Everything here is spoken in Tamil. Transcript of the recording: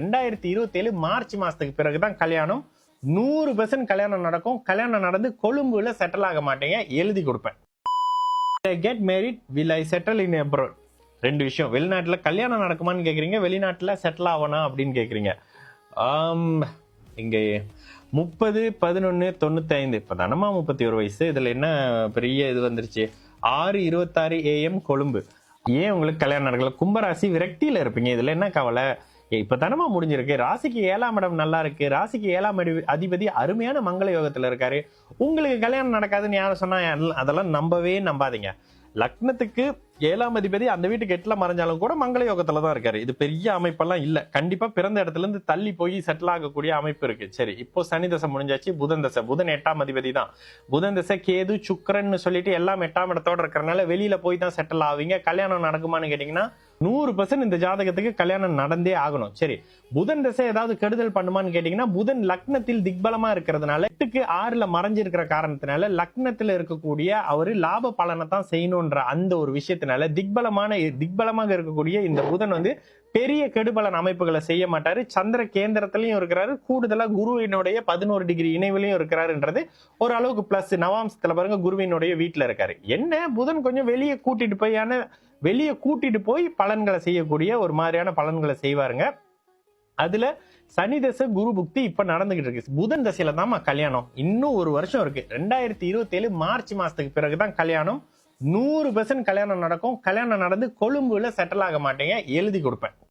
2027 மார்ச் மாசத்துக்கு பிறகுதான் கல்யாணம். 100% கல்யாணம் நடக்கும். கல்யாணம் நடந்து கொழும்புல செட்டில் ஆக மாட்டேங்க, எழுதி கொடுப்பேன். Get married, will I settle in abroad? ரெண்டு விஷயம். வெளிநாட்டுல கல்யாணம் நடக்குமான்னு கேக்குறீங்க, வெளிநாட்டுல செட்டில் ஆகணும் அப்படின்னு கேக்குறீங்க. இங்க 30/11/95 இப்ப தானமா 31 வயசு. இதுல என்ன பெரிய இது வந்துருச்சு. 6:26 AM கொழும்பு. ஏன் உங்களுக்கு கல்யாணம் நடக்கல? கும்பராசி விரக்தியில இருப்பீங்க, இதுல என்ன கவலை? இப்ப தானமா முடிஞ்சிருக்கு. ராசிக்கு 7ஆம் இடம் நல்லா இருக்கு. ராசிக்கு 7ஆம் அதிபதி அருமையான மங்கள யோகத்துல இருக்காரு. உங்களுக்கு கல்யாணம் நடக்காதுன்னு யாரும் சொன்னா அதெல்லாம் நம்பவே நம்பாதீங்க. லக்னத்துக்கு 7ஆம் அதிபதி அந்த வீட்டுக்கு 8ல மறைஞ்சாலும் கூட மங்கள யோகத்துல தான் இருக்காரு. இது பெரிய அமைப்பெல்லாம் இல்ல. கண்டிப்பா பிறந்த இடத்துல இருந்து தள்ளி போய் செட்டில் ஆகக்கூடிய அமைப்பு இருக்கு. சரி, இப்போ சனி தசை முடிஞ்சாச்சு. புதன் தசை. புதன் 8ஆம் அதிபதி தான். புதன் தசை, கேது, சுக்கிரன் சொல்லிட்டு எல்லாம் 8ஆம் இடத்தோட இருக்கிறனால வெளியில போய் தான் செட்டில் ஆவீங்க. கல்யாணம் நடக்குமான்னு கேட்டீங்கன்னா 100% இந்த ஜாதகத்துக்கு கல்யாணம் நடந்தே ஆகணும். சரி, புதன் தசை ஏதாவது கெடுதல் பண்ணுமான்னு கேட்டீங்கன்னா புதன் லக்னத்தில் திக்பலமா இருக்கிறதுனால 8க்கு 6ல மறைஞ்சிருக்கிற காரணத்தினால லக்னத்துல இருக்கக்கூடிய அவரு லாப பலனை தான் செய்யணும்ன்ற அந்த ஒரு விஷயத்தினால திக்பலமாக இருக்கக்கூடிய இந்த புதன் வந்து பெரிய கெடுபலன் அமைப்புகளை செய்ய மாட்டாரு. சந்திர கேந்திரத்திலையும் இருக்கிறாரு. கூடுதலா குருவினுடைய 11 டிகிரி இணைவிலையும் இருக்கிறாருன்றது ஒரு அளவுக்கு பிளஸ். நவாம்சத்துல பாருங்க, குருவினுடைய வீட்டுல இருக்காரு. என்ன புதன் கொஞ்சம் வெளியே கூட்டிட்டு போய் பலன்களை செய்யக்கூடிய ஒரு மாதிரியான பலன்களை செய்வாருங்க. அதுல சனி தசை குரு புக்தி இப்ப நடந்துகிட்டு இருக்கு. புதன் தசையில தான் கல்யாணம். இன்னும் ஒரு வருஷம் இருக்கு. 2027 மார்ச் மாசத்துக்கு பிறகுதான் கல்யாணம். 100% கல்யாணம் நடக்கும். கல்யாணம் நடந்து கொழும்புல செட்டில் ஆக மாட்டேங்க, எழுதி கொடுப்பேன்.